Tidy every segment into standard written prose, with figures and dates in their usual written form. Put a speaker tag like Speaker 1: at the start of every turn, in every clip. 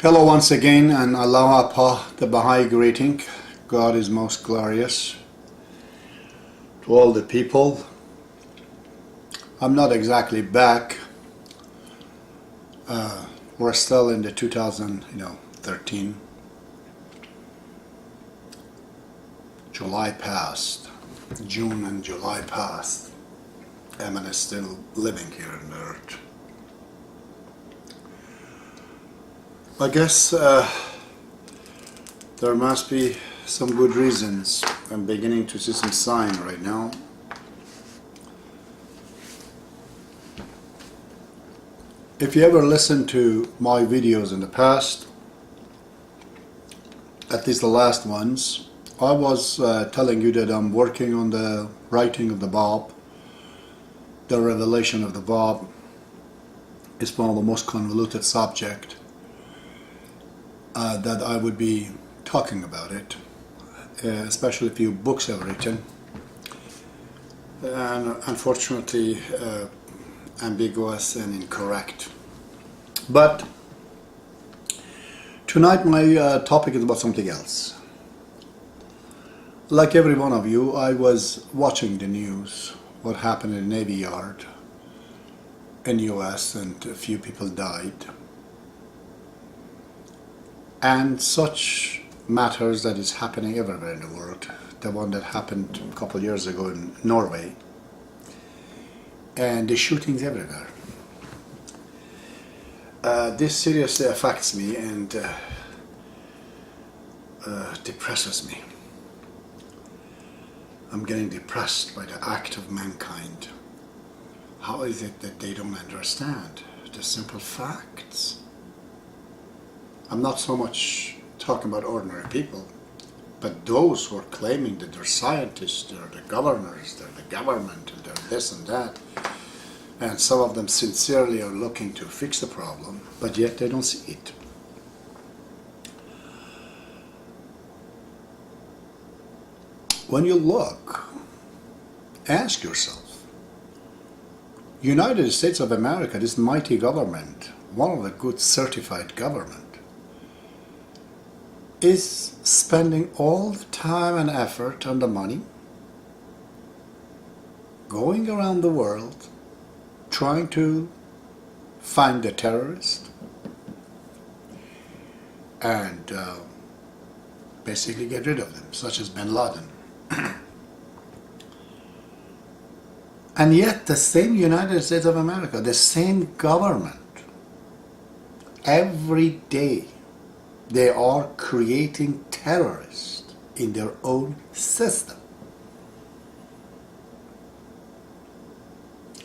Speaker 1: Hello once again, and Allah Pa, the Baha'i greeting. God is most glorious. To all the people, I'm not exactly back. We're still in the 2013. July passed. June and July passed. Emin is still living here on the earth. I guess there must be some good reasons. I'm beginning to see some sign right now. If you ever listened to my videos in the past, at least the last ones, I was telling you that I'm working on the writing of the Bab. The revelation of the Bab is one of the most convoluted subjects that I would be talking about it, especially a few books I've written, and unfortunately ambiguous and incorrect. But tonight my topic is about something else. Like every one of you, I was watching the news, what happened in the Navy Yard in the US, and a few people died. And such matters that is happening everywhere in the world. The one that happened a couple of years ago in Norway, and the shootings everywhere. This seriously affects me and depresses me. I'm getting depressed by the act of mankind. How is it that they don't understand the simple facts? I'm not so much talking about ordinary people, but those who are claiming that they're scientists, they're the governors, they're the government, and they're this and that. And some of them sincerely are looking to fix the problem, but yet they don't see it. When you look, ask yourself, United States of America, this mighty government, one of the good certified government, is spending all the time and effort and the money going around the world trying to find the terrorist and basically get rid of them, such as bin Laden. And yet the same United States of America, the same government, every day they are creating terrorists in their own system.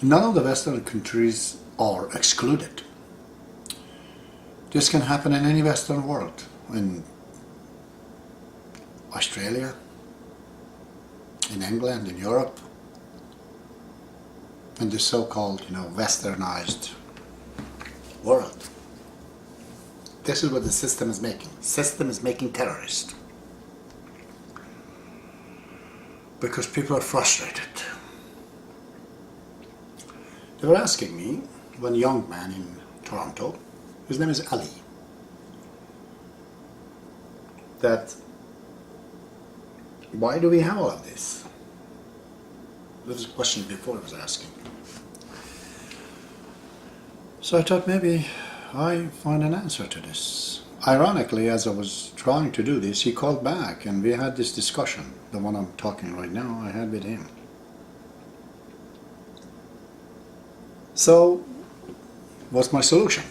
Speaker 1: None of the Western countries are excluded. This can happen in any Western world, in Australia, in England, in Europe, in the so-called, westernized world. This is what the system is making. System is making terrorists. Because people are frustrated. They were asking me, one young man in Toronto, his name is Ali, that why do we have all of this? This was a question before I was asking. So I thought maybe I find an answer to this. Ironically, as I was trying to do this, he called back and we had this discussion, the one I'm talking right now, I had with him. So, what's my solution?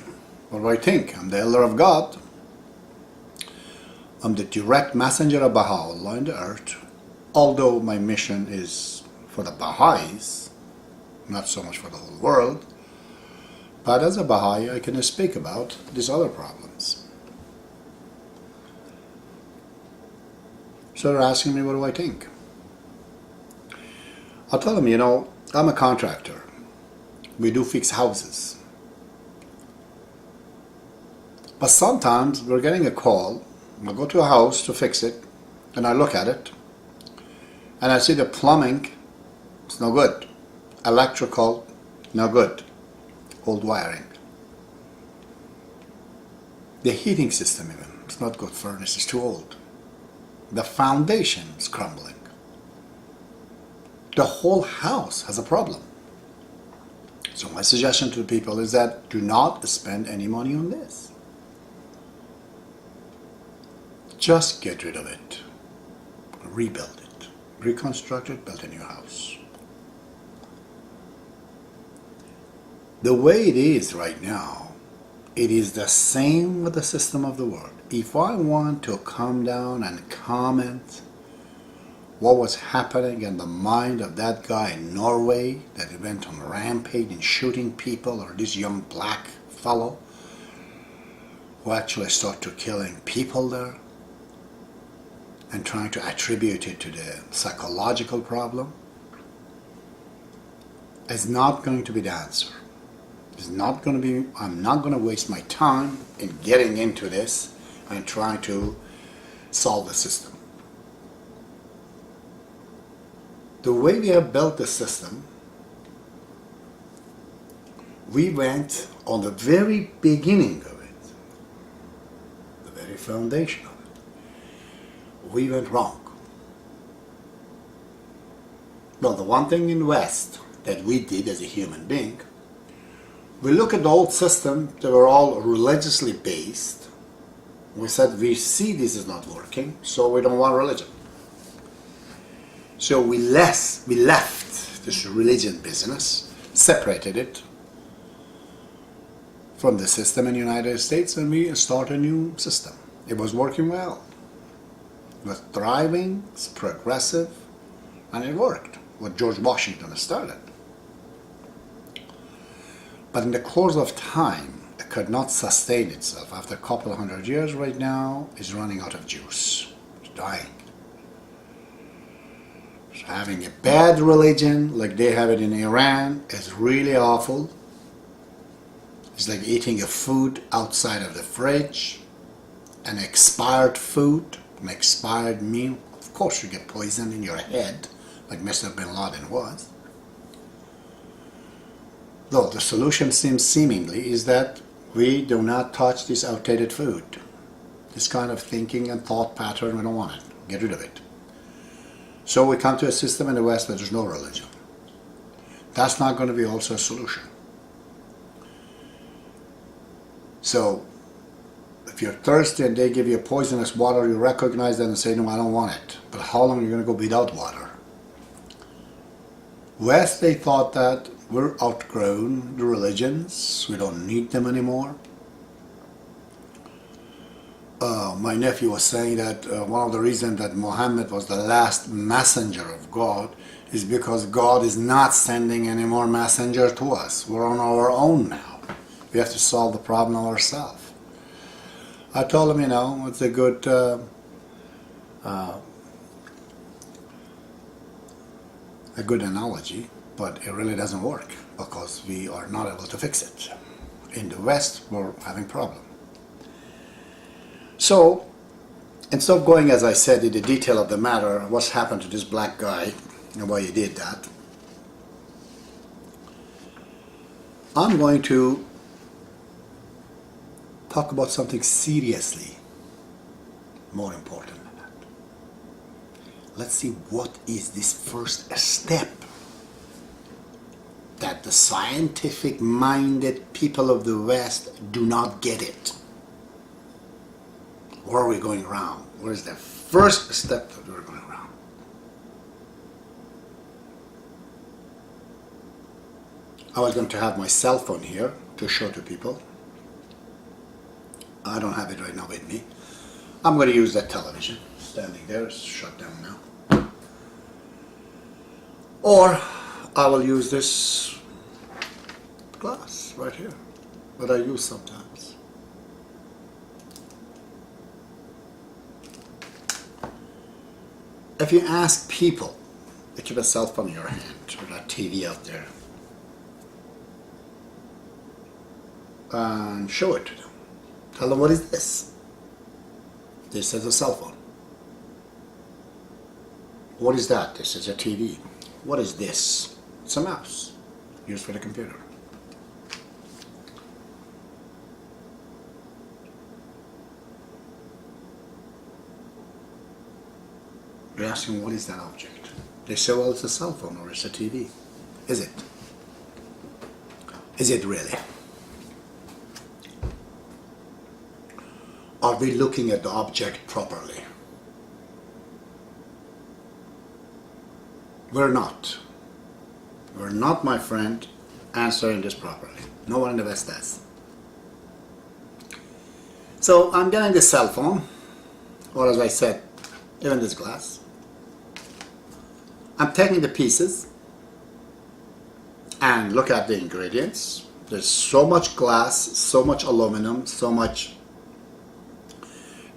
Speaker 1: What do I think? I'm the elder of God. I'm the direct messenger of Baha'u'llah in the earth, although my mission is for the Baha'is, not so much for the whole world. But as a Baha'i, I can speak about these other problems. So they're asking me, what do I think? I'll tell them, I'm a contractor. We do fix houses. But sometimes we're getting a call, I go to a house to fix it, and I look at it, and I see the plumbing, it's no good. Electrical, no good. Old wiring. The heating system even, it's not good furnace, it's too old. The foundation is crumbling. The whole house has a problem. So my suggestion to the people is that do not spend any money on this. Just get rid of it. Rebuild it. Reconstruct it, build a new house. The way it is right now, it is the same with the system of the world. If I want to come down and comment what was happening in the mind of that guy in Norway that went on a rampage and shooting people, or this young black fellow who actually started killing people there and trying to attribute it to the psychological problem, is not going to be the answer. It's not going to be, I'm not going to waste my time in getting into this and trying to solve the system. The way we have built the system, we went on the very beginning of it, the very foundation of it. We went wrong. Well, the one thing in the West that we did as a human being, we look at the old system, they were all religiously based. We said, we see this is not working, so we don't want religion. So we left this religion business, separated it from the system in the United States, and we started a new system. It was working well. It was thriving, it's progressive, and it worked. What George Washington started. But in the course of time, it could not sustain itself. After a couple of 100 years right now, it's running out of juice. It's dying. So having a bad religion like they have it in Iran is really awful. It's like eating a food outside of the fridge, an expired food, an expired meal. Of course you get poison in your head, like Mr. Bin Laden was. Though the solution seemingly is that we do not touch this outdated food. This kind of thinking and thought pattern, we don't want it. Get rid of it. So we come to a system in the West where there's no religion. That's not going to be also a solution. So if you're thirsty and they give you poisonous water, you recognize that and say, no, I don't want it. But how long are you going to go without water? West, they thought that we're outgrown the religions, we don't need them anymore. My nephew was saying that one of the reasons that Muhammad was the last messenger of God is because God is not sending any more messenger to us. We're on our own now. We have to solve the problem ourselves. I told him, it's a good analogy, but it really doesn't work because we are not able to fix it. In the West, we're having problem. So, instead of going, as I said, in the detail of the matter, what's happened to this black guy and why he did that, I'm going to talk about something seriously more important than that. Let's see what is this first step that the scientific-minded people of the West do not get it. Where are we going wrong? Where is the first step that we're going wrong? I was going to have my cell phone here to show to people. I don't have it right now with me. I'm going to use that television. Standing there, it's shut down now. Or I will use this glass right here that I use sometimes. If you ask people, they keep a cell phone in your hand or a TV out there, and show it to them. Tell them, what is this? This is a cell phone. What is that? This is a TV. What is this? It's a mouse used for the computer. You're asking, what is that object? They say, well, it's a cell phone or it's a TV. Is it? Is it really? Are we looking at the object properly? We're not. We're not, my friend, answering this properly. No one in the West does. So I'm getting this cell phone, or as I said, even this glass. I'm taking the pieces and look at the ingredients. There's so much glass, so much aluminum, so much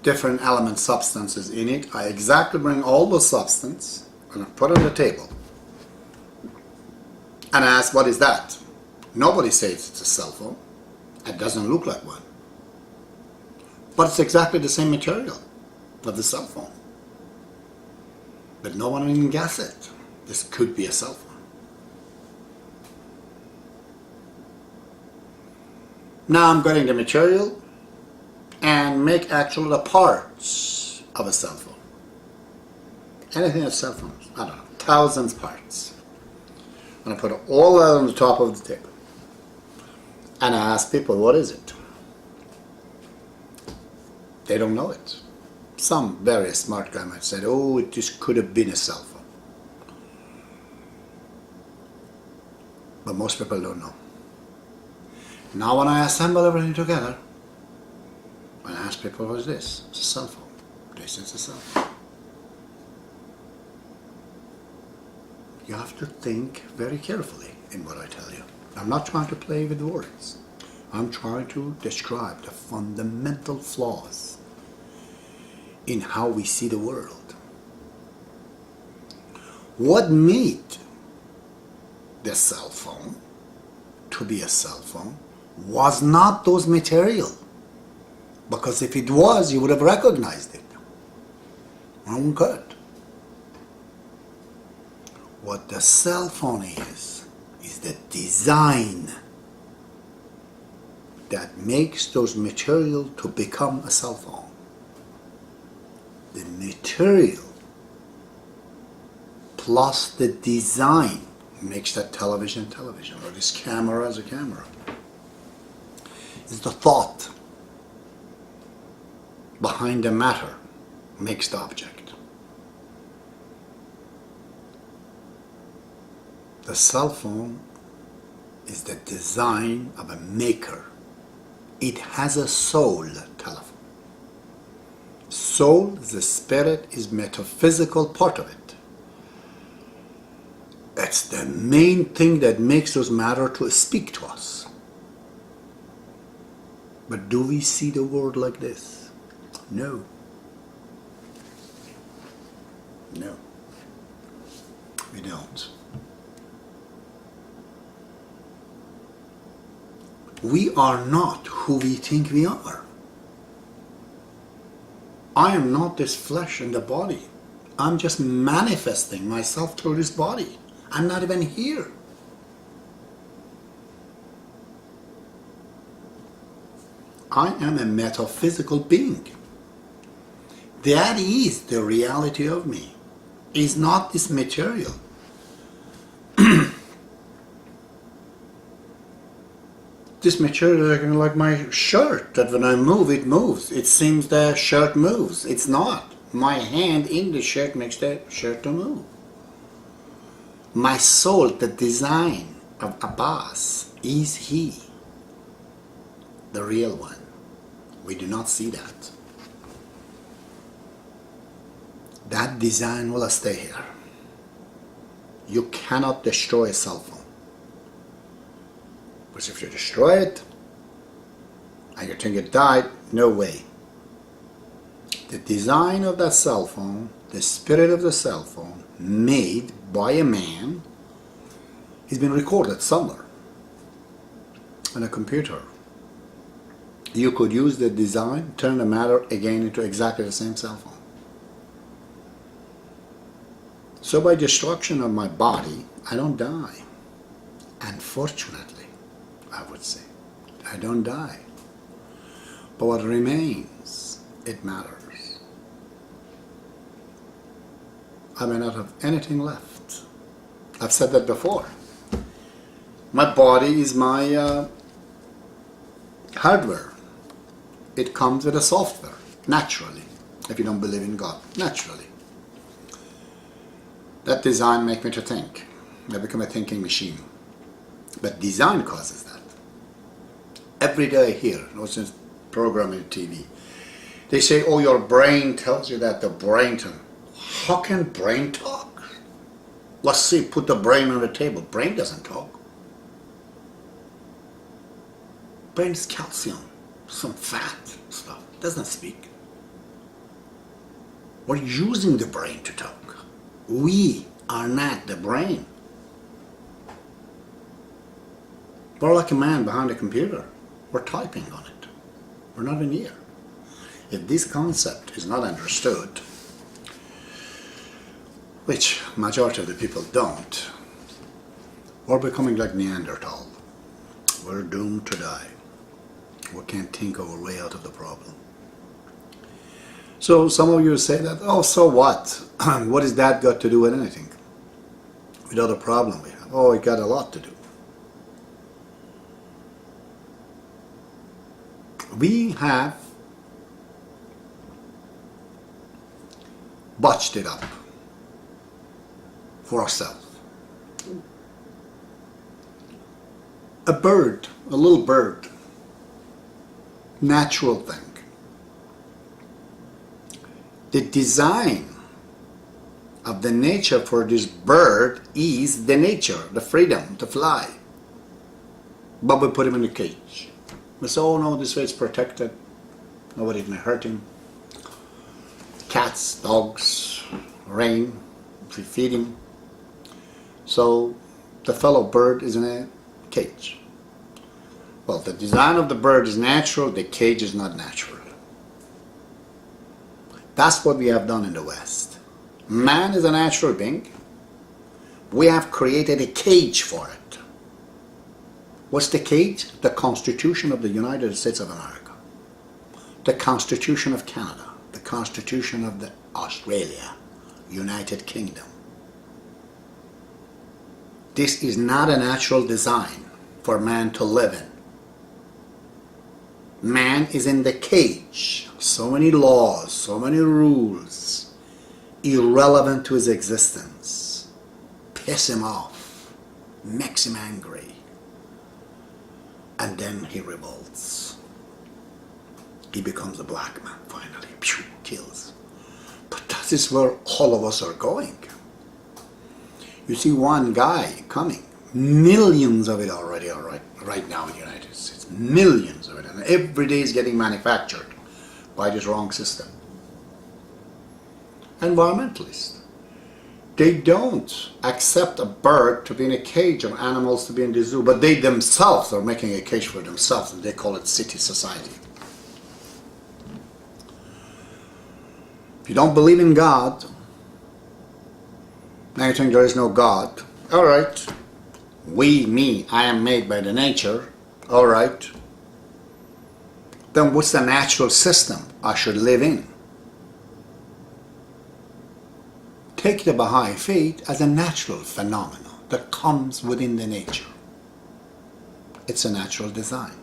Speaker 1: different element substances in it. I exactly bring all the substance and I put it on the table. And I ask, what is that? Nobody says it's a cell phone. It doesn't look like one. But it's exactly the same material of the cell phone. But no one even guess it. This could be a cell phone. Now I'm getting the material and make actually the parts of a cell phone. Anything of cell phones, I don't know, thousands of parts. And I put all that on the top of the table. And I ask people, what is it? They don't know it. Some very smart guy might say, oh, it just could have been a cell phone. But most people don't know. Now when I assemble everything together, when I ask people, what is this? It's a cell phone. This is a cell phone. You have to think very carefully in what I tell you. I'm not trying to play with words. I'm trying to describe the fundamental flaws in how we see the world. What made the cell phone to be a cell phone was not those material. Because if it was, you would have recognized it. No one could. What the cell phone is the design that makes those material to become a cell phone. The material plus the design makes that television, or this camera as a camera. It's the thought behind the matter makes the object. The cell phone is the design of a maker. It has a soul, telephone. Soul, the spirit, is metaphysical part of it. It's the main thing that makes those matter to speak to us. But do we see the world like this? No. No. We don't. We are not who we think we are. I am not this flesh and the body. I'm just manifesting myself through this body. I'm not even here. I am a metaphysical being. That is the reality of me. It's not this material. This material is like my shirt, that when I move, it moves. It seems the shirt moves. It's not. My hand in the shirt makes the shirt to move. My soul, the design of Abbas, is he, the real one. We do not see that. That design will stay here. You cannot destroy a cell phone. Because if you destroy it, and you think it died, no way. The design of that cell phone, the spirit of the cell phone, made by a man, has been recorded somewhere on a computer. You could use the design, turn the matter again into exactly the same cell phone. So by destruction of my body, I don't die. Unfortunately, I would say, I don't die. But what remains, it matters. I may not have anything left. I've said that before. My body is my hardware. It comes with a software, naturally, if you don't believe in God, naturally. That design makes me to think. I become a thinking machine. But design causes that. Every day I hear, watching program on TV, they say, oh, your brain tells you that, the brain. How can brain talk? Let's see, put the brain on the table. Brain doesn't talk. Brain is calcium, some fat stuff. It doesn't speak. We're using the brain to talk. We are not the brain. We're like a man behind a computer. We're typing on it. We're not in here. If this concept is not understood, which majority of the people don't, we're becoming like Neanderthal. We're doomed to die. We can't think our way out of the problem. So some of you say that, oh, so what? What has that got to do with anything? With other problem we have? Oh, it got a lot to do. We have botched it up for ourselves. A bird, a little bird, natural thing. The design of the nature for this bird is the nature, the freedom to fly. But we put him in a cage. We say, oh no, this way it's protected. Nobody can hurt him. Cats, dogs, rain, we feed him. So the fellow bird is in a cage. Well, the design of the bird is natural, the cage is not natural. That's what we have done in the West. Man is a natural being. We have created a cage for it. What's the cage? The Constitution of the United States of America. The Constitution of Canada. The Constitution of the Australia, United Kingdom. This is not a natural design for man to live in. Man is in the cage. So many laws, so many rules, irrelevant to his existence. Piss him off, makes him angry, and then he revolts. He becomes a black man finally. Pew, kills. But that is where all of us are going. You see one guy coming, millions of it already are right now in the United States. Millions of it, and every day is getting manufactured by this wrong system. Environmentalists, they don't accept a bird to be in a cage or animals to be in the zoo, but they themselves are making a cage for themselves, and they call it city society. If you don't believe in God, now you think there is no God, all right. Me, I am made by the nature, all right. Then what's the natural system I should live in? Take the Baha'i faith as a natural phenomenon that comes within the nature. It's a natural design.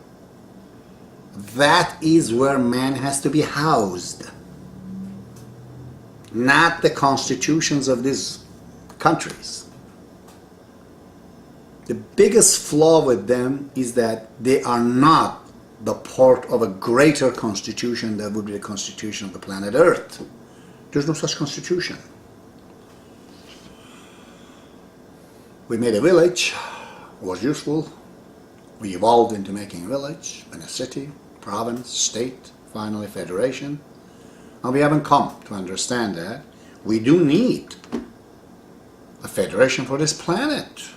Speaker 1: That is where man has to be housed. Not the constitutions of these countries. The biggest flaw with them is that they are not the part of a greater constitution that would be the constitution of the planet Earth. There's no such constitution. We made a village, it was useful. We evolved into making a village, and a city, province, state, finally federation. And we haven't come to understand that we do need a federation for this planet.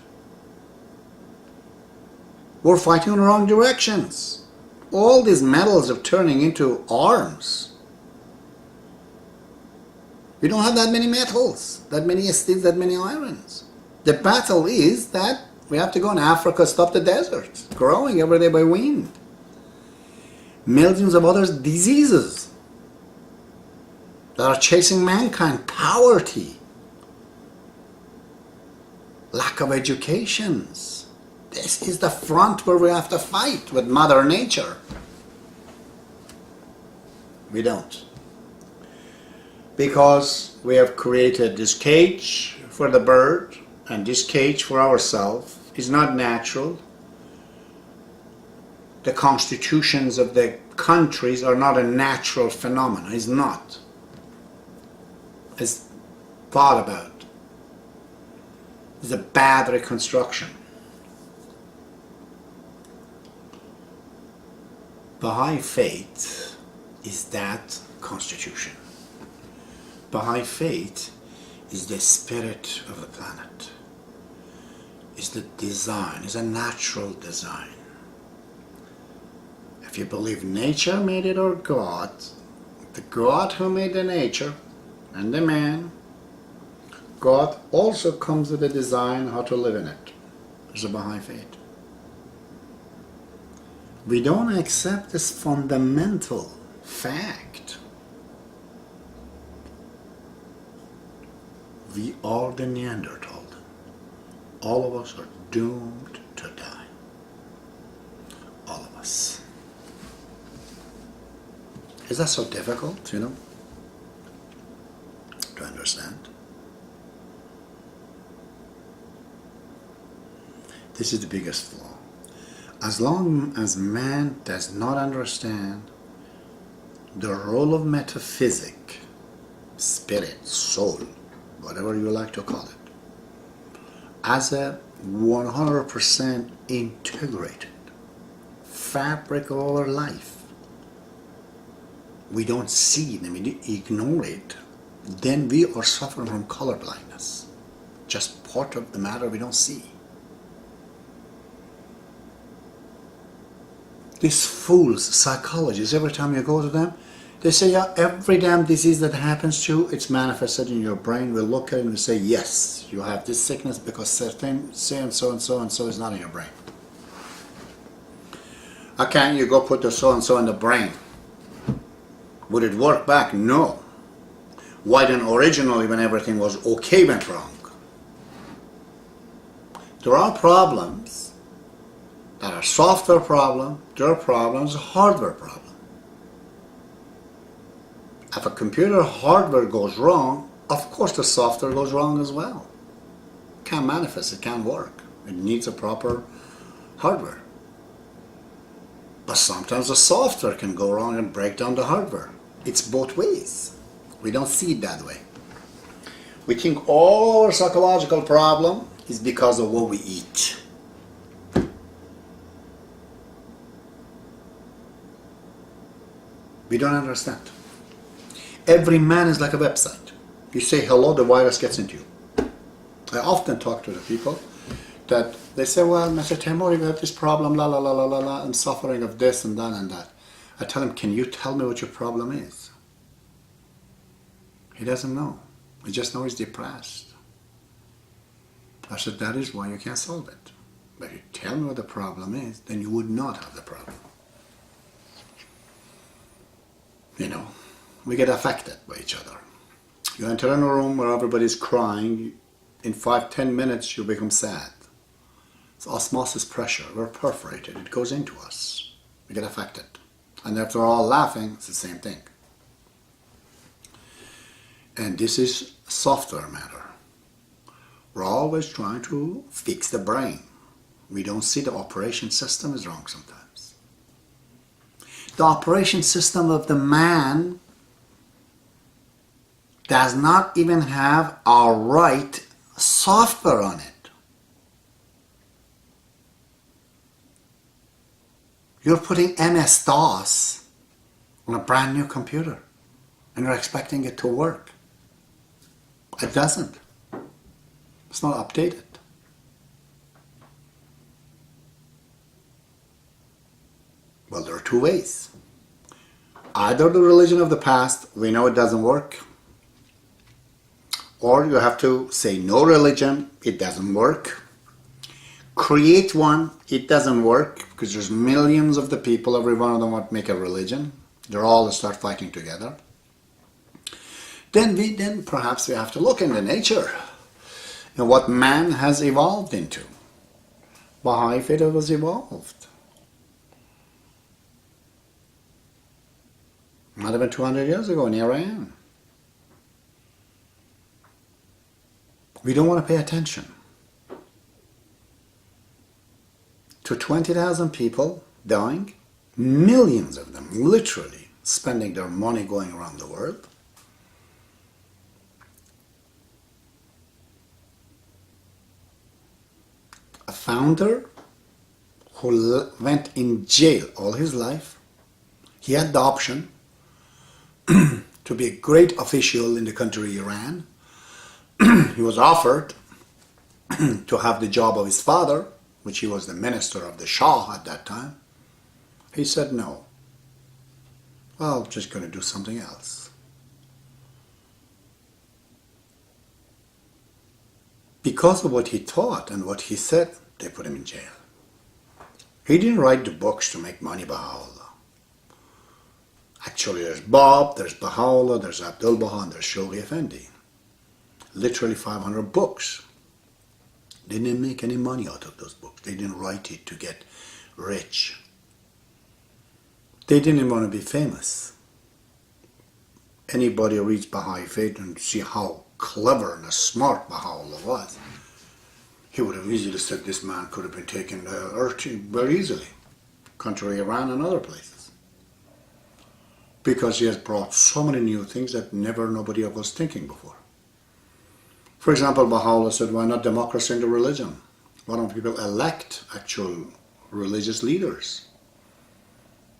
Speaker 1: We're fighting in the wrong directions. All these metals are turning into arms. We don't have that many metals, that many steels, that many irons. The battle is that we have to go in Africa, stop the deserts, growing every day by wind. Millions of other diseases that are chasing mankind, poverty, lack of educations. This is the front where we have to fight with Mother Nature. We don't. Because we have created this cage for the bird and this cage for ourselves is not natural. The constitutions of the countries are not a natural phenomenon. It's not. It's thought about. It's a bad reconstruction. Baha'i faith is that constitution. Baha'i faith is the spirit of the planet. Is the design, is a natural design. If you believe nature made it or God, the God who made the nature and the man, God also comes with a design how to live in it. There's a Baha'i faith. We don't accept this fundamental fact. We are the Neanderthal. All of us are doomed to die. All of us. Is that so difficult, to understand? This is the biggest flaw. As long as man does not understand the role of metaphysic, spirit, soul, whatever you like to call it, as a 100% integrated fabric of our life, we don't see it and we ignore it, then we are suffering from color blindness. Just part of the matter we don't see. These fools, psychologists, every time you go to them, they say, yeah, every damn disease that happens to you, it's manifested in your brain. We'll look at it and say, yes, you have this sickness because certain so and so and so and so is not in your brain. How can you go put the so and so in the brain? Would it work back? No. Why then originally when everything was okay went wrong? There are problems that are software problem, there are problems, hardware problem. If a computer hardware goes wrong, of course the software goes wrong as well. It can't manifest, it can't work. It needs a proper hardware. But sometimes the software can go wrong and break down the hardware. It's both ways. We don't see it that way. We think all our psychological problem is because of what we eat. We don't understand. Every man is like a website. You say hello, the virus gets into you. I often talk to the people that they say, well, Mr. Temuri, we have this problem, la la la la la la, I'm suffering of this and that and that. I tell him, can you tell me what your problem is? He doesn't know. He just knows he's depressed. I said, that is why you can't solve it. But if you tell me what the problem is, then you would not have the problem. You know, we get affected by each other. You enter in a room where everybody's crying, in 5-10 minutes you become sad. It's osmosis pressure. We're perforated. It goes into us. We get affected. And if they're all laughing, it's the same thing. And this is software matter. We're always trying to fix the brain. We don't see the operation system is wrong sometimes. The operation system of the man does not even have our right software on it. You're putting MS-DOS on a brand new computer and you're expecting it to work. It doesn't. It's not updated. Well, there are two ways. Either the religion of the past, we know it doesn't work, or you have to say no religion, it doesn't work. Create one, it doesn't work, because there's millions of the people, every one of them want to make a religion. They're all to start fighting together. Then perhaps we have to look into nature. and what man has evolved into. Baha'i faith was evolved. Might have been 200 years ago in Iran. We don't want to pay attention to 20,000 people dying, millions of them literally spending their money going around the world. A founder who went in jail all his life. He had the option to be a great official in the country Iran. He was offered to have the job of his father, which he was the minister of the Shah at that time. He said no. Well, I'm just going to do something else. Because of what he taught and what he said, they put him in jail. He didn't write the books to make money, Baha'u'llah. Actually, there's Bob, there's Baha'u'llah, there's Abdu'l-Baha, and there's Shoghi Effendi. Literally 500 books. They didn't make any money out of those books. They didn't write it to get rich. They didn't want to be famous. Anybody who reads Baha'i faith and see how clever and smart Baha'u'llah was, he would have easily said this man could have been taken to earth very easily, contrary to Iran and other places. Because he has brought so many new things that never nobody else was thinking before. For example, Baha'u'llah said, why not democracy in the religion? Why don't people elect actual religious leaders?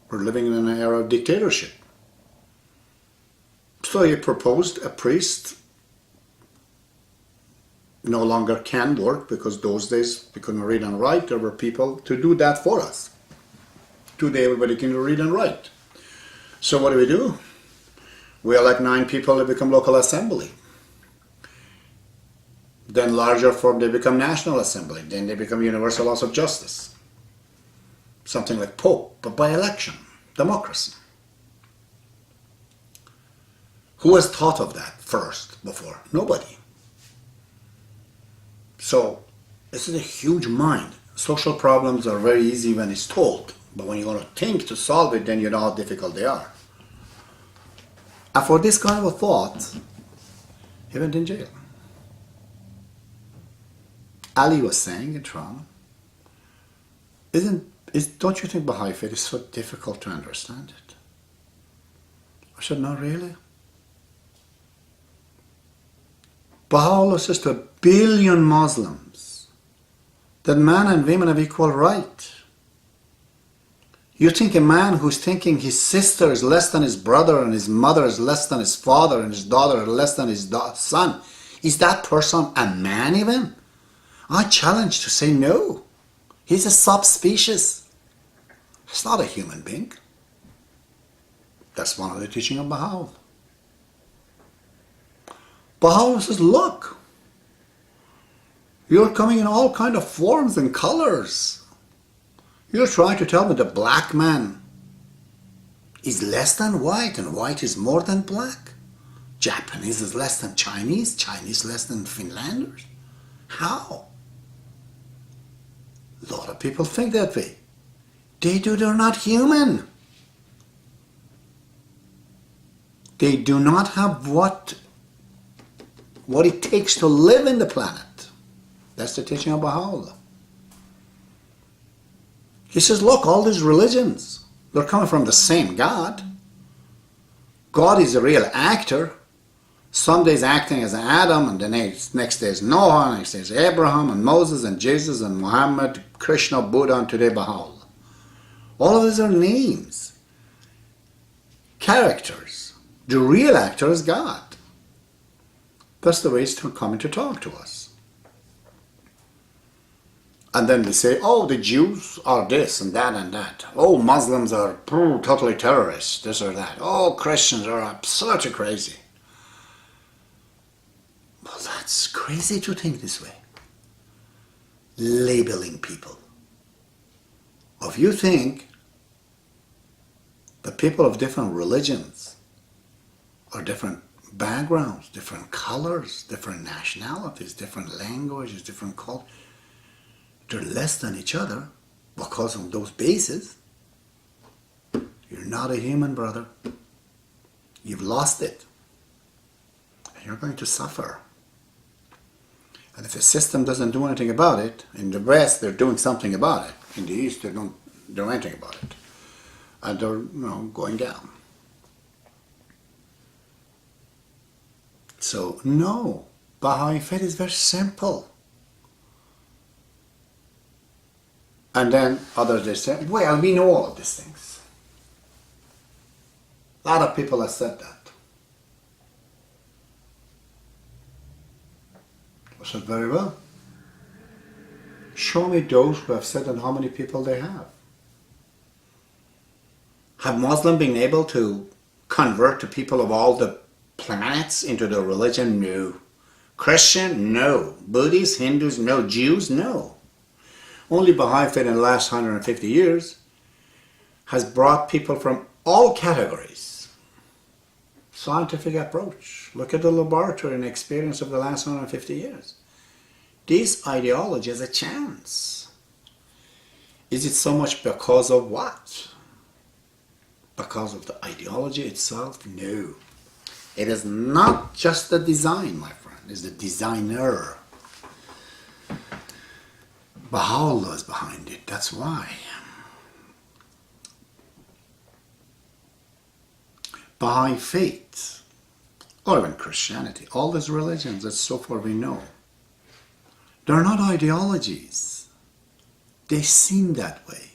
Speaker 1: We're living in an era of dictatorship. So he proposed a priest no longer can work, because those days we couldn't read and write. There were people to do that for us. Today everybody can read and write. So what do? We elect 9 people to become local assembly. Then larger form, they become National Assembly. Then they become Universal House of Justice. Something like Pope, but by election. Democracy. Who has thought of that first before? Nobody. So, this is a huge mind. Social problems are very easy when it's told. But when you want to think to solve it, then you know how difficult they are. And for this kind of a thought, he went in jail. Ali was saying in Toronto, don't you think Baha'i faith is so difficult to understand it? I said, not really. Baha'u'llah says to 1 billion Muslims that man and women have equal right. You think a man who's thinking his sister is less than his brother and his mother is less than his father and his daughter is less than his son, is that person a man even? I challenge to say no. He's a subspecies. He's not a human being. That's one of the teaching of Baha'u'llah. Baha'u'llah says, look, you're coming in all kind of forms and colors. You're trying to tell me the black man is less than white and white is more than black. Japanese is less than Chinese, Chinese less than Finlanders. How? A lot of people think that way. They're not human. They do not have what it takes to live in the planet. That's the teaching of Baha'u'llah. He says, look, all these religions, they're coming from the same God. God is a real actor. Some days acting as Adam, and the next day is Noah, next day is Abraham, and Moses, and Jesus, and Muhammad, Krishna, Buddha, and today Baha'u'llah. All of these are names, characters. The real actor is God. That's the way it's coming to talk to us. And then they say, oh, the Jews are this and that and that. Oh, Muslims are totally terrorists, this or that. Oh, Christians are absolutely crazy. Well, that's crazy to think this way. Labeling people. If you think the people of different religions or different backgrounds, different colors, different nationalities, different languages, different cultures. They're less than each other because on those bases. You're not a human, brother. You've lost it. And you're going to suffer. And if the system doesn't do anything about it, in the West they're doing something about it. In the East they don't do anything about it. And they're going down. So no, Baha'i faith is very simple. And then others they say, well, we know all of these things. A lot of people have said that. I said, very well. Show me those who have said and how many people they have. Have Muslims been able to convert the people of all the planets into their religion? No. Christian? No. Buddhists, Hindus? No. Jews? No. Only Baha'i faith in the last 150 years has brought people from all categories. Scientific approach. Look at the laboratory and experience of the last 150 years. This ideology has a chance. Is it so much because of what? Because of the ideology itself? No. It is not just the design, my friend. It's the designer. Baha'u'llah is behind it. That's why. Baha'i faith, or even Christianity, all these religions that so far we know, they're not ideologies. They seem that way.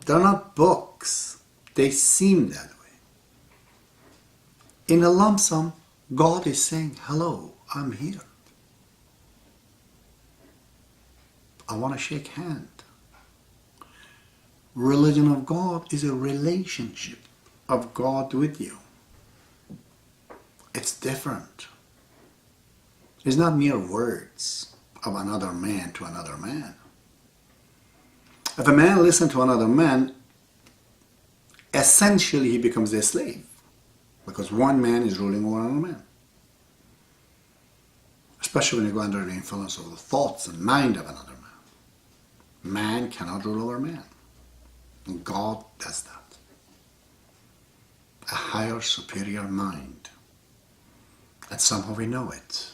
Speaker 1: They're not books. They seem that way. In a lump sum, God is saying, hello, I'm here. I want to shake hand. Religion of God is a relationship of God with you. It's different. It's not mere words of another man to another man. If a man listens to another man, essentially he becomes a slave, because one man is ruling over another man. Especially when you go under the influence of the thoughts and mind of another man. Man cannot rule over man. And God does that. A higher, superior mind. And somehow we know it.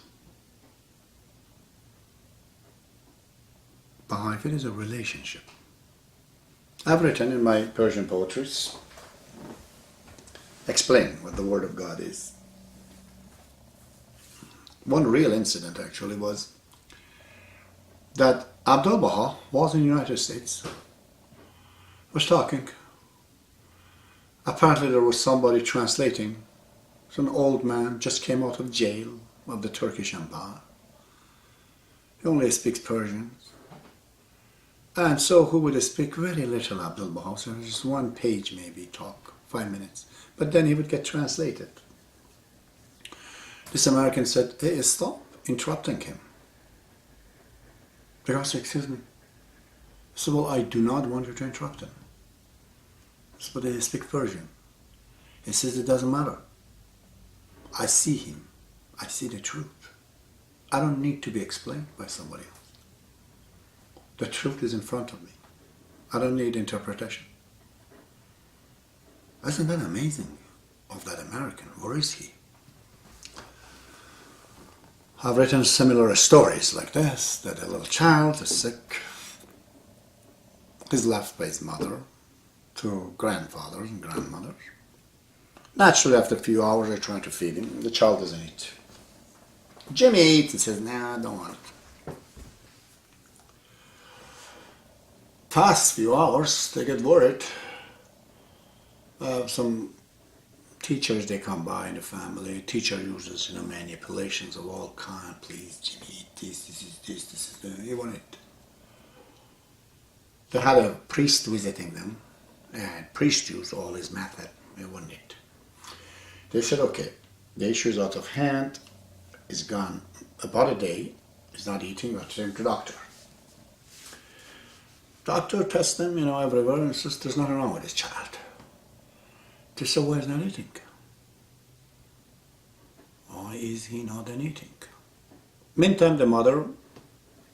Speaker 1: Baha'i faith is a relationship. I've written in my Persian poetries, explain what the Word of God is. One real incident actually was that Abdu'l-Baha was in the United States, was talking. Apparently there was somebody translating. It's an old man, just came out of jail of the Turkish Empire. He only speaks Persian. And so who would speak very little Abdu'l-Baha, so just one page maybe talk, 5 minutes. But then he would get translated. This American said, hey, stop interrupting him. The guy said, excuse me. I said, well, I do not want you to interrupt him. But they speak Persian. He says, it doesn't matter. I see him. I see the truth. I don't need to be explained by somebody else. The truth is in front of me. I don't need interpretation. Isn't that amazing of that American? Where is he? I've written similar stories like this, that a little child is sick, is left by his mother to grandfathers and grandmothers. Naturally, after a few hours, they're trying to feed him. The child doesn't eat. Jimmy eats and says, nah, I don't want it. Past few hours, they get worried. Some teachers, they come by in the family. Teacher uses, manipulations of all kind. Please, Jimmy, eat this is this, this is that. He won't eat. They had a priest visiting them, and priest used all his method. He wouldn't eat. They said, okay, the issue is out of hand. It's gone about a day. He's not eating. Let's take him to doctor. Doctor tests him, everywhere, and says there's nothing wrong with this child. They said, why is he not eating? is he not eating? Meantime, the mother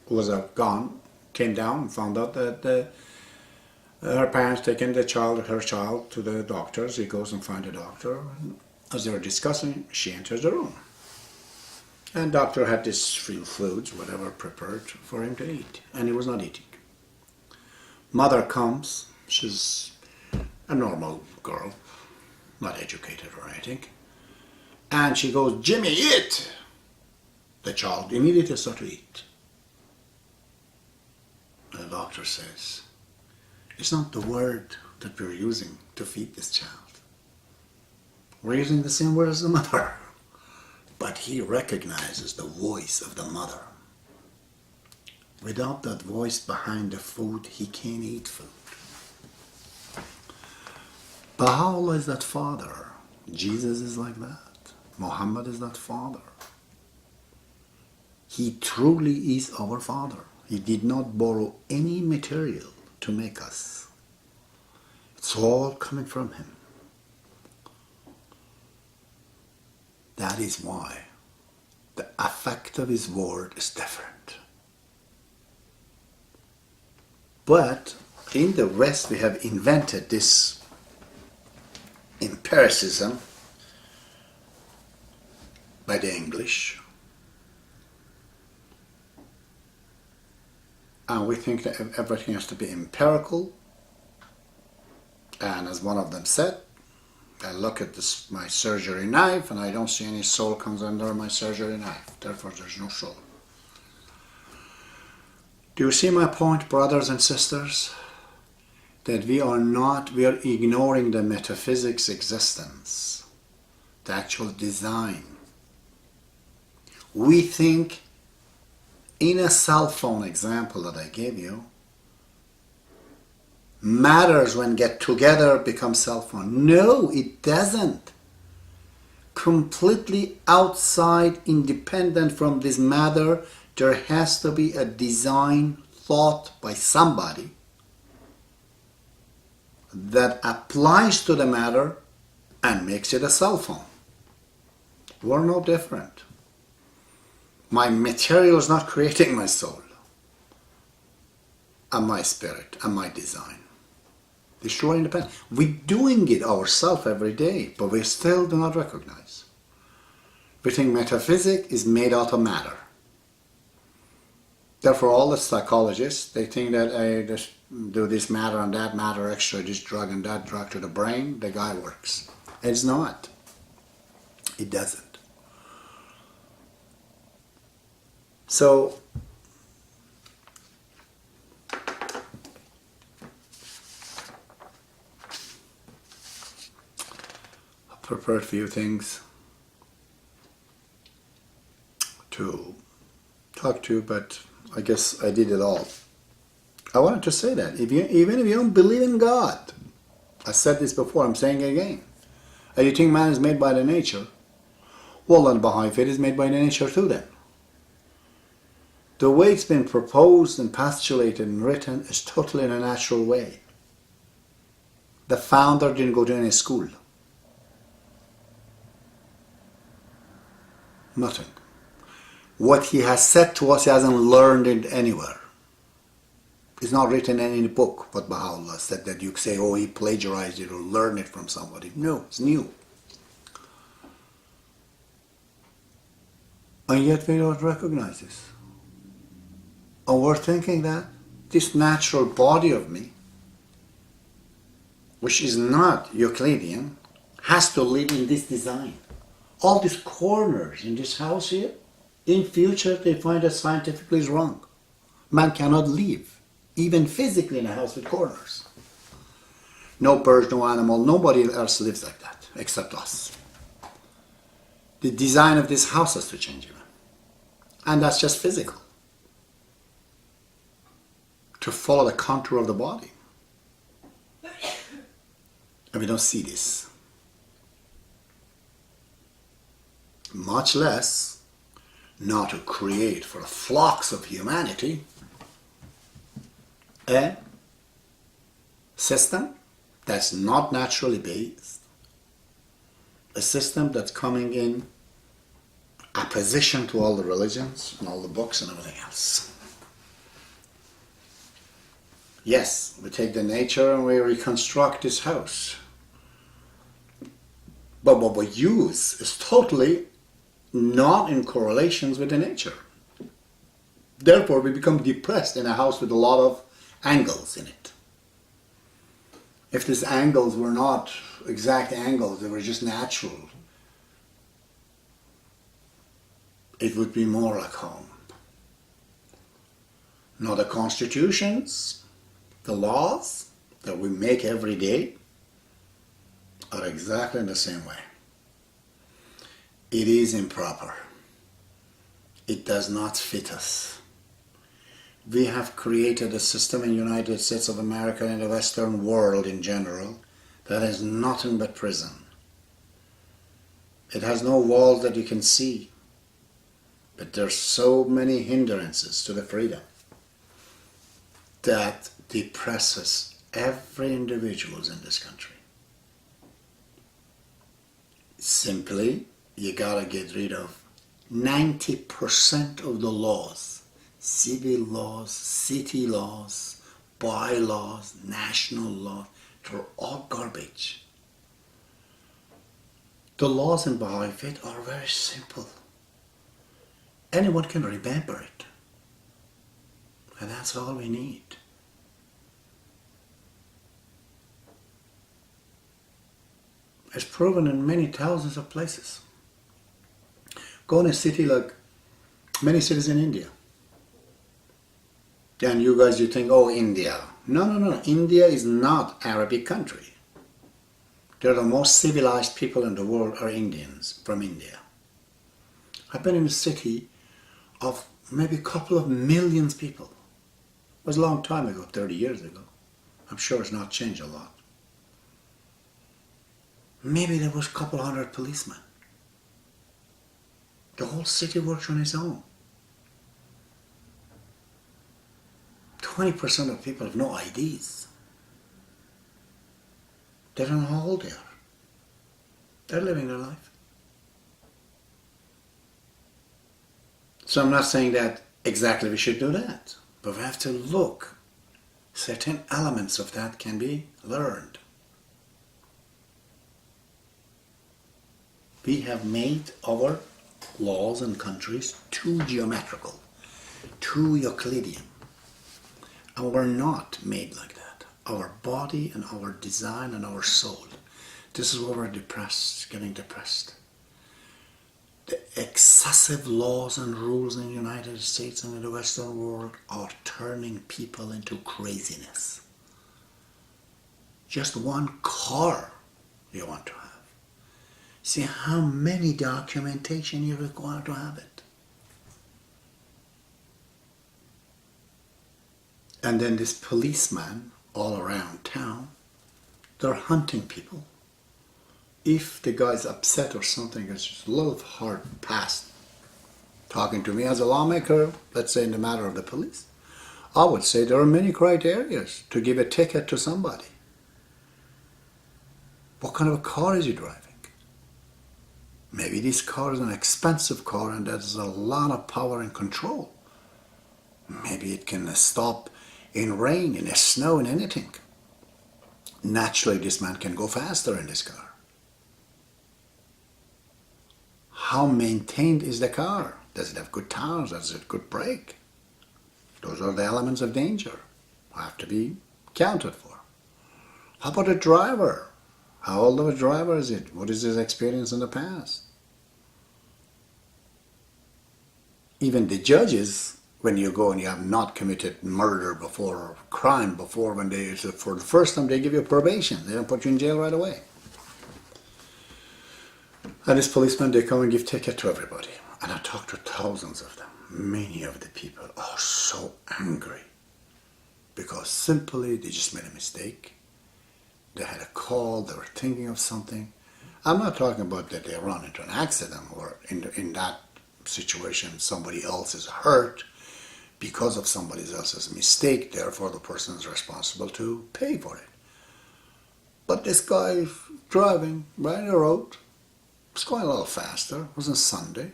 Speaker 1: was gone, came down and found out that her parents taken her child to the doctors. He goes and finds a doctor. As they were discussing, she enters the room. And doctor had this few foods, whatever, prepared for him to eat. And he was not eating. Mother comes. She's a normal girl, not educated or anything. And she goes, "Jimmy, eat!" The child immediately starts to eat. The doctor says, "It's not the word that we're using to feed this child. We're using the same word as the mother." But he recognizes the voice of the mother. Without that voice behind the food, he can't eat food. Baha'u'llah is that father. Jesus is like that. Muhammad is that father. He truly is our father. He did not borrow any material to make us. It's all coming from him. That is why the effect of his word is different. But in the West we have invented this empiricism by the English. And we think that everything has to be empirical. And as one of them said, I look at my surgery knife and I don't see any soul comes under my surgery knife. Therefore, there's no soul. Do you see my point, brothers and sisters? That we are ignoring the metaphysics existence, the actual design. We think in a cell phone example that I gave you, matters when get together become cell phone. No, it doesn't. Completely outside, independent from this matter, there has to be a design thought by somebody that applies to the matter and makes it a cell phone. We're no different. My material is not creating my soul and my spirit and my design. It's truly independent. We're doing it ourselves every day, but we still do not recognize. We think metaphysics is made out of matter. Therefore, all the psychologists, they think that I just do this matter and that matter extra, this drug and that drug to the brain, the guy works. It's not. It doesn't. So, prepared a few things to talk to, but I guess I did it all. I wanted to say that even if you don't believe in God, I said this before, I'm saying it again, and you think man is made by the nature, well then Baha'i faith is made by the nature too then. The way it's been proposed and postulated and written is totally in a natural way. The founder didn't go to any school. Nothing. What he has said to us, he hasn't learned it anywhere. It's not written in any book what Baha'u'llah said that you say, oh, he plagiarized it or learned it from somebody. No, it's new. And yet we don't recognize this. And we're thinking that this natural body of me, which is not Euclidean, has to live in this design. All these corners in this house here, in future they find that scientifically is wrong. Man cannot live, even physically, in a house with corners. No birds, no animal, nobody else lives like that, except us. The design of this house has to change even. And that's just physical. To follow the contour of the body. And we don't see this. Much less not to create for the flocks of humanity a system that's not naturally based, a system that's coming in opposition to all the religions and all the books and everything else. Yes, we take the nature and we reconstruct this house. But what we use is totally not in correlations with the nature. Therefore, we become depressed in a house with a lot of angles in it. If these angles were not exact angles, they were just natural, it would be more like home. Now the constitutions, the laws that we make every day are exactly in the same way. It is improper. It does not fit us. We have created a system in the United States of America and the Western world in general that is nothing but prison. It has no walls that you can see, but there's so many hindrances to the freedom that depresses every individual in this country. Simply, you gotta get rid of 90% of the laws, civil laws, city laws, bylaws, national laws. They're all garbage. The laws in Baha'i faith are very simple. Anyone can remember it. And that's all we need. It's proven in many thousands of places. Go in a city like many cities in India. And you guys, you think, oh, India. No. India is not Arabic country. They're the most civilized people in the world are Indians from India. I've been in a city of maybe a couple of millions of people. It was a long time ago, 30 years ago. I'm sure it's not changed a lot. Maybe there was a couple hundred policemen. The whole city works on its own. 20% of people have no IDs. They don't know how old they are. They're living their life. So I'm not saying that exactly we should do that, but we have to look. Certain elements of that can be learned. We have made our laws and countries too geometrical, too Euclidean. And we're not made like that. Our body and our design and our soul. This is why we're depressed, getting depressed. The excessive laws and rules in the United States and in the Western world are turning people into craziness. Just one car you want to have. See how many documentation you require to have it. And then this policeman all around town, they're hunting people. If the guy's upset or something, it's just a little hard past talking to me as a lawmaker, let's say in the matter of the police, I would say there are many criteria to give a ticket to somebody. What kind of a car is he driving? Maybe this car is an expensive car and there's a lot of power and control. Maybe it can stop in rain, in snow, in anything. Naturally, this man can go faster in this car. How maintained is the car? Does it have good tires? Does it have good brake? Those are the elements of danger. Have to be accounted for. How about a driver? How old of a driver is it? What is his experience in the past? Even the judges, when you go and you have not committed murder before or crime before, when they, for the first time, they give you probation. They don't put you in jail right away. And this policeman, they come and give ticket to everybody. And I talked to thousands of them. Many of the people are so angry because simply they just made a mistake. They had a call, they were thinking of something. I'm not talking about that they run into an accident or in that situation somebody else is hurt because of somebody else's mistake, therefore the person is responsible to pay for it. But this guy is driving right on the road, was going a little faster, it wasn't Sunday.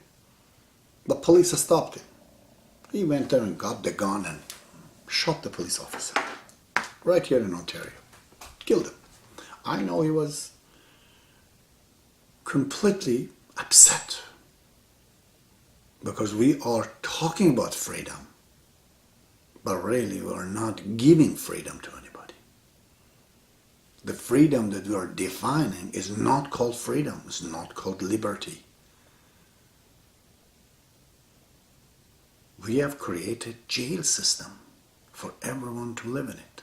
Speaker 1: The police stopped him. He went there and got the gun and shot the police officer. Right here in Ontario. Killed him. I know he was completely upset because we are talking about freedom, but really we are not giving freedom to anybody. The freedom that we are defining is not called freedom, it's not called liberty. We have created a jail system for everyone to live in it.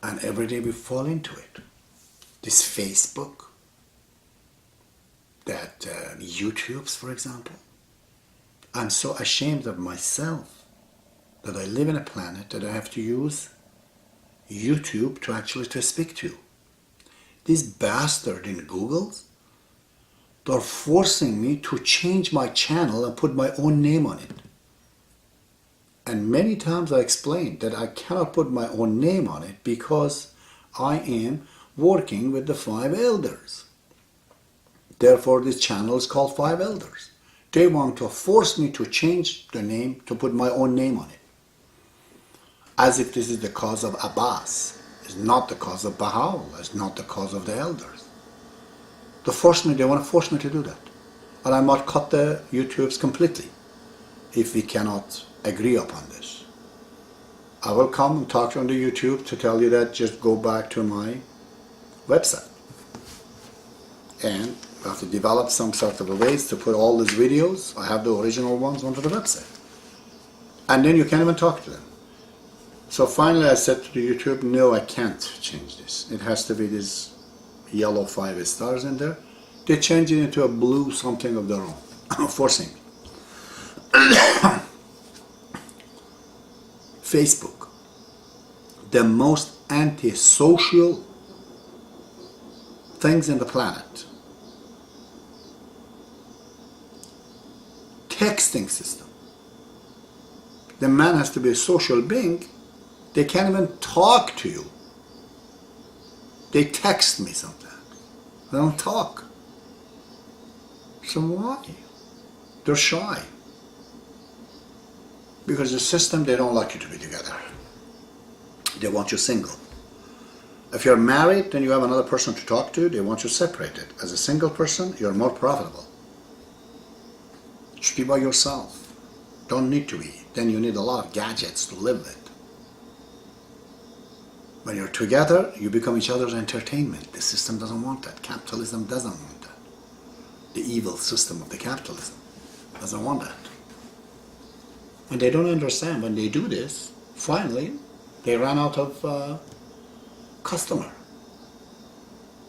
Speaker 1: And every day we fall into it. This Facebook, that YouTubes, for example. I'm so ashamed of myself that I live in a planet that I have to use YouTube to actually to speak to. These bastards in Google, they're forcing me to change my channel and put my own name on it. And many times I explained that I cannot put my own name on it because I am working with the 5 elders. Therefore, this channel is called 5 elders. They want to force me to change the name to put my own name on it. As if this is the cause of Abbas. It's not the cause of Baha'u'llah. It's not the cause of the elders. They want to force me to do that. And I might cut the YouTubes completely if we cannot agree upon this. I will come and talk to you on the YouTube to tell you that just go back to my website. And I have to develop some sort of a ways to put all these videos, I have the original ones, onto the website. And then you can't even talk to them. So finally I said to the YouTube, no, I can't change this. It has to be this yellow 5 stars in there. They change it into a blue something of their own, forcing me. Facebook, the most anti-social things in the planet. Texting system. The man has to be a social being. They can't even talk to you. They text me sometimes. They don't talk. So why? They're shy. Because the system, they don't like you to be together. They want you single. If you're married, then you have another person to talk to. They want you separated. As a single person, you're more profitable. Just be by yourself. Don't need to be. Then you need a lot of gadgets to live with. When you're together, you become each other's entertainment. The system doesn't want that. Capitalism doesn't want that. The evil system of the capitalism doesn't want that. And they don't understand when they do this, finally, they run out of customer.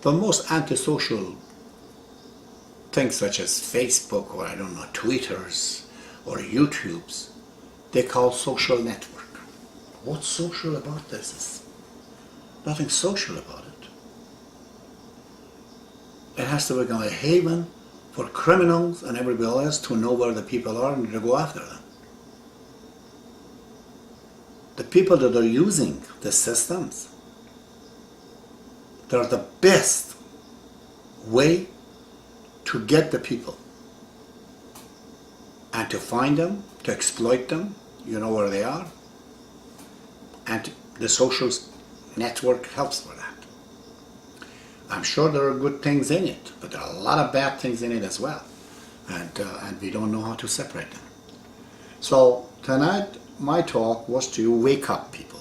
Speaker 1: The most antisocial things such as Facebook or I don't know, Twitters or YouTubes, they call social network. What's social about this? There's nothing social about it. It has to become a haven for criminals and everybody else to know where the people are and to go after them. The people that are using the systems, they're the best way to get the people and to find them, to exploit them, you know where they are, and the social network helps for that. I'm sure there are good things in it, but there are a lot of bad things in it as well, and we don't know how to separate them. So tonight my talk was to wake up people.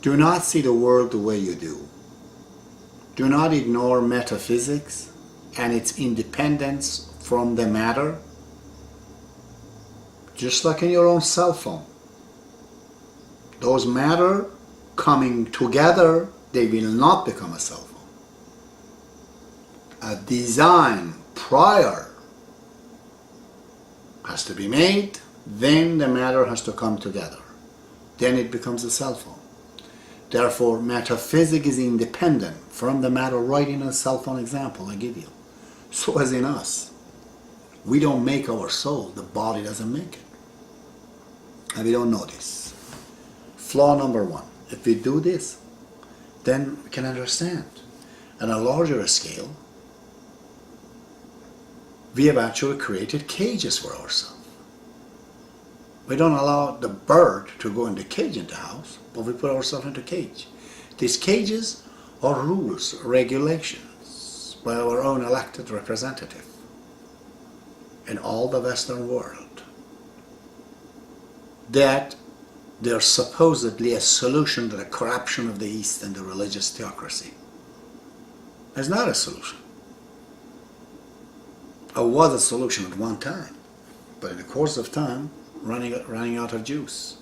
Speaker 1: Do not see the world the way you do. Do not ignore metaphysics and its independence from the matter. Just like in your own cell phone. Those matter coming together, they will not become a cell phone. A design prior has to be made, then the matter has to come together. Then it becomes a cell phone. Therefore, metaphysics is independent from the matter right in a cell phone example I give you. So as in us. We don't make our soul, the body doesn't make it. And we don't know this. Flaw number 1. If we do this, then we can understand. On a larger scale, we have actually created cages for ourselves. We don't allow the bird to go in the cage in the house, but we put ourselves in the cage. These cages are rules, regulations by our own elected representative in all the Western world, that they're supposedly a solution to the corruption of the East and the religious theocracy. It's not a solution. It was a solution at one time, but in the course of time, running out of juice.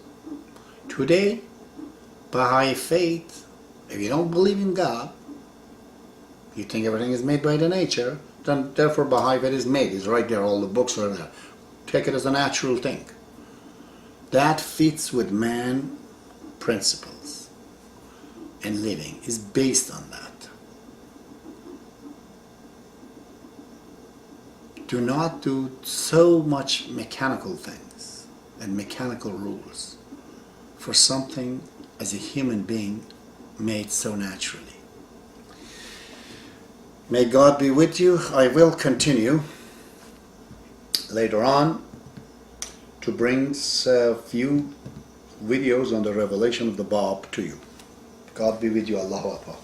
Speaker 1: Today, Baha'i faith, if you don't believe in God, you think everything is made by the nature, then therefore Baha'i faith is made. It's right there, all the books are there. Take it as a natural thing. That fits with man principles, and living is based on that. Do not do so much mechanical things and mechanical rules for something as a human being made so naturally. May God be with you. I will continue later on to bring a few videos on the revelation of the Bab to you. God be with you. Allahu Akbar.